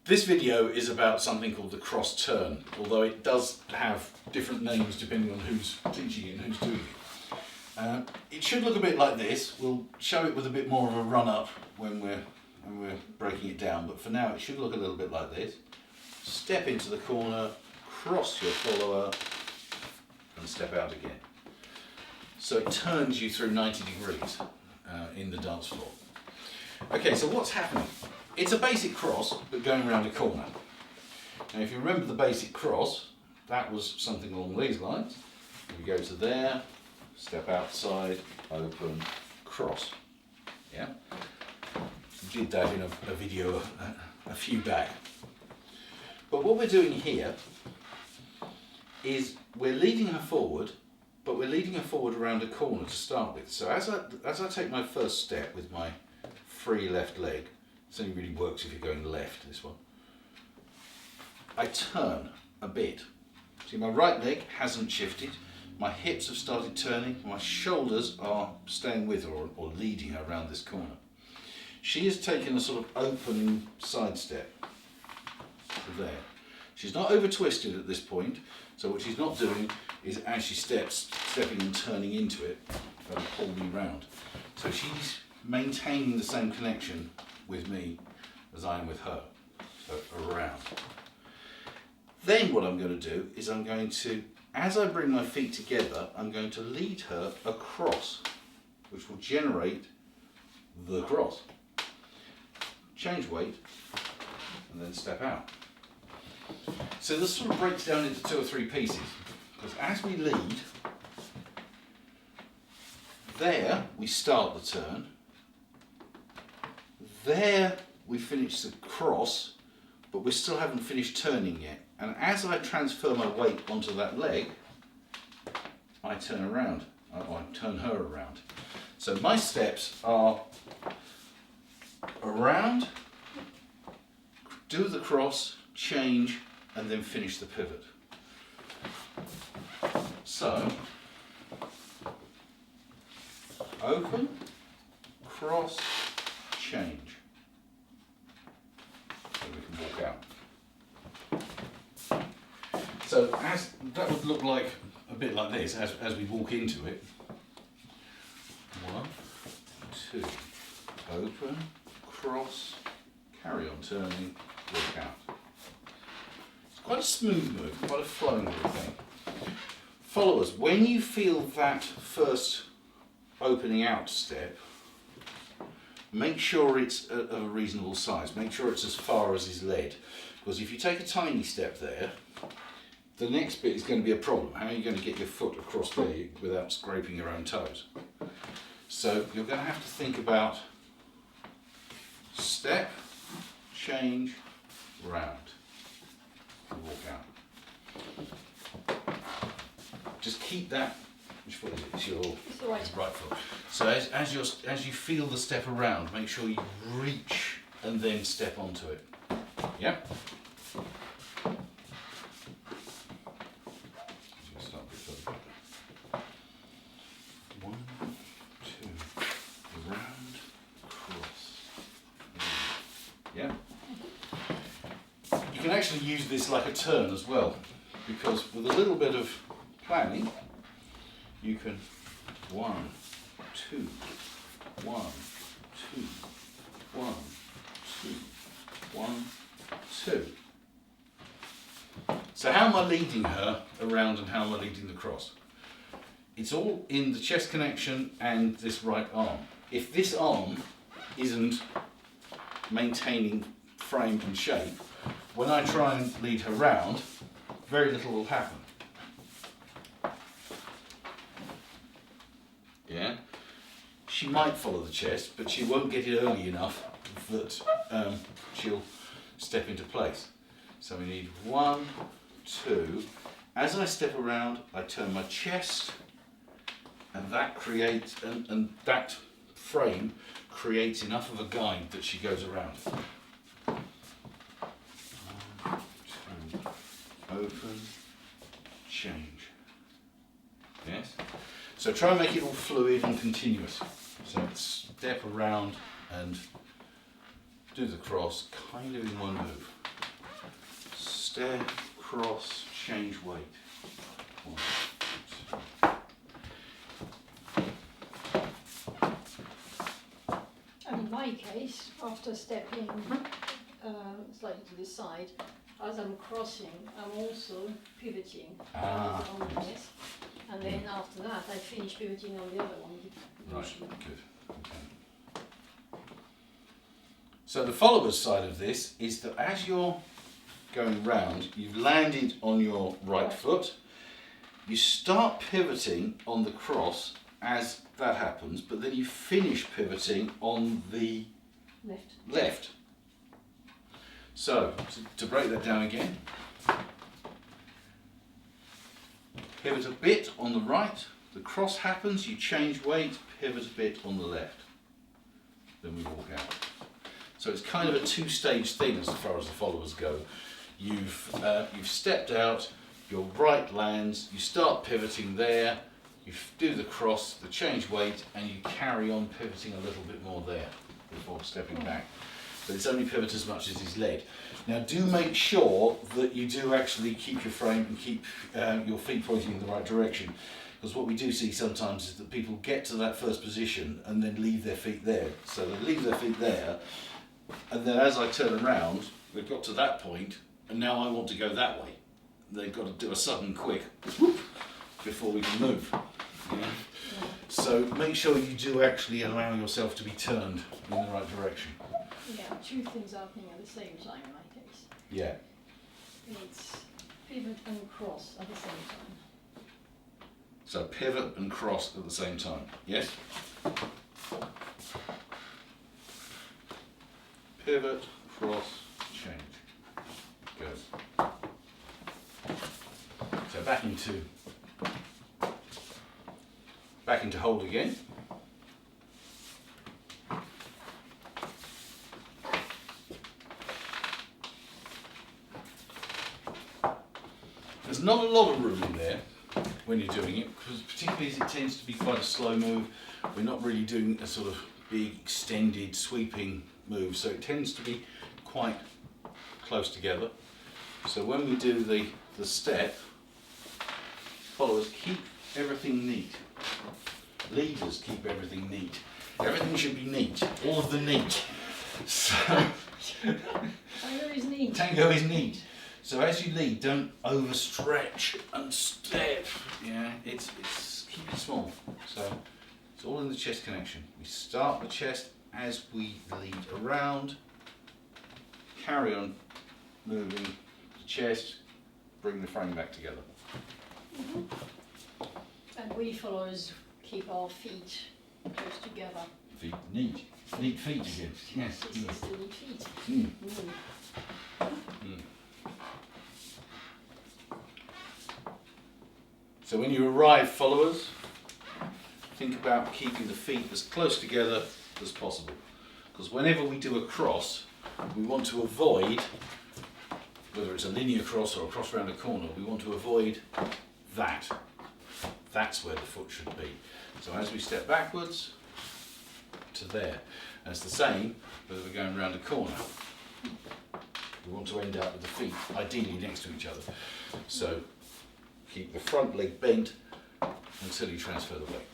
This video is about something called the cross turn, although it does have different names depending on who's teaching it and who's doing it. It should look a bit like this. We'll show it with a bit more of a run up when we're breaking it down, but for now it should look a little bit like this. Step into the corner, cross your follower and step out again. So it turns you through 90 degrees in the dance floor. Okay, so what's happening? It's a basic cross, but going around a corner. Now if you remember the basic cross, that was something along these lines. We go to there, step outside, open, cross. Yeah? We did that in a video a few back. But what we're doing here is we're leading her forward, but we're leading her forward around a corner to start with. So as I take my first step with my free left leg, this only really works if you're going left, this one, I turn a bit. See, my right leg hasn't shifted, my hips have started turning, my shoulders are staying with her or leading her around this corner. She has taken a sort of opening side step to there. She's not over twisted at this point, so what she's not doing is as she stepping and turning into it, trying to pull me round. So she's maintaining the same connection with me as I am with her, so around. Then what I'm going to do is I'm going to, as I bring my feet together, I'm going to lead her across, which will generate the cross. Change weight and then step out. So this sort of breaks down into 2 or 3 pieces, because as we lead, there we start the turn, there we finish the cross, but we still haven't finished turning yet. And as I transfer my weight onto that leg, I turn around, I turn her around. So my steps are around, do the cross, change, and then finish the pivot. So, open, cross, change. So we can walk out. So as that would look like a bit like this as we walk into it. 1, 2, open, cross, carry on turning, walk out. It's quite a smooth move, quite a flowing little thing. Followers, when you feel that first opening out step, make sure it's of a reasonable size. Make sure it's as far as is led. Because if you take a tiny step there, the next bit is going to be a problem. How are you going to get your foot across there without scraping your own toes? So you're going to have to think about step, change, round, and walk out. Just keep that. Which foot is it? It's your right foot. So as you feel the step around, make sure you reach and then step onto it. Yeah? Start a bit further. 1, 2, around, cross. Yeah? You can actually use this like a turn as well, because with a little bit of planning, you can 1, 2, 1, 2, 1, 2, 1, 2. So how am I leading her around and how am I leading the cross? It's all in the chest connection and this right arm. If this arm isn't maintaining frame and shape, when I try and lead her round, very little will happen. Yeah, she might follow the chest, but she won't get it early enough that she'll step into place. So we need 1, 2. As I step around, I turn my chest, and that creates, and that frame creates enough of a guide that she goes around. 1, 2, open, change. Yes? So try and make it all fluid and continuous. So step around and do the cross kind of in one move. step, cross, change weight. One, two. And in my case, after stepping slightly to the side, as I'm crossing, I'm also pivoting on this. And then after that, I finish pivoting on the other one. Right, good. Okay. So the follower's side of this is that as you're going round, you've landed on your right foot, you start pivoting on the cross as that happens, but then you finish pivoting on the left. So, to break that down again, pivot a bit on the right, the cross happens, you change weight, pivot a bit on the left. Then we walk out. So it's kind of a two-stage thing as far as the followers go. You've stepped out, your right lands, you start pivoting there, you do the cross, the change weight, and you carry on pivoting a little bit more there before stepping back. But it's only pivot as much as is led. Now do make sure that you do actually keep your frame and keep your feet pointing in the right direction, because what we do see sometimes is that people get to that first position and then leave their feet there. So they leave their feet there, and then as I turn around, they've got to that point, and now I want to go that way. They've got to do a sudden quick whoop before we can move. Yeah? So make sure you do actually allow yourself to be turned in the right direction. Yeah, two things happening at the same time in my case. Yeah. It's pivot and cross at the same time. So pivot and cross at the same time. Yes? Pivot, cross, change. Good. So back into hold again. There's not a lot of room in there when you're doing it, because particularly as it tends to be quite a slow move, we're not really doing a sort of big extended sweeping move, so it tends to be quite close together. So when we do the step, followers keep everything neat. Leaders keep everything neat. Everything should be neat. All of the neat. So Tango is neat. Tango is neat. So as you lead, don't overstretch and step. Yeah, it's keep it small. So it's all in the chest connection. We start the chest as we lead around. Carry on moving the chest. Bring the frame back together. And we followers keep our feet close together. Feet neat. Neat feet again. Yes. This is the neat feet. So when you arrive, followers, think about keeping the feet as close together as possible. Because whenever we do a cross, we want to avoid, whether it's a linear cross or a cross around a corner, we want to avoid that. That's where the foot should be. So as we step backwards, to there. And it's the same whether we're going around a corner. We want to end up with the feet ideally next to each other. So keep the front leg bent until you transfer the weight.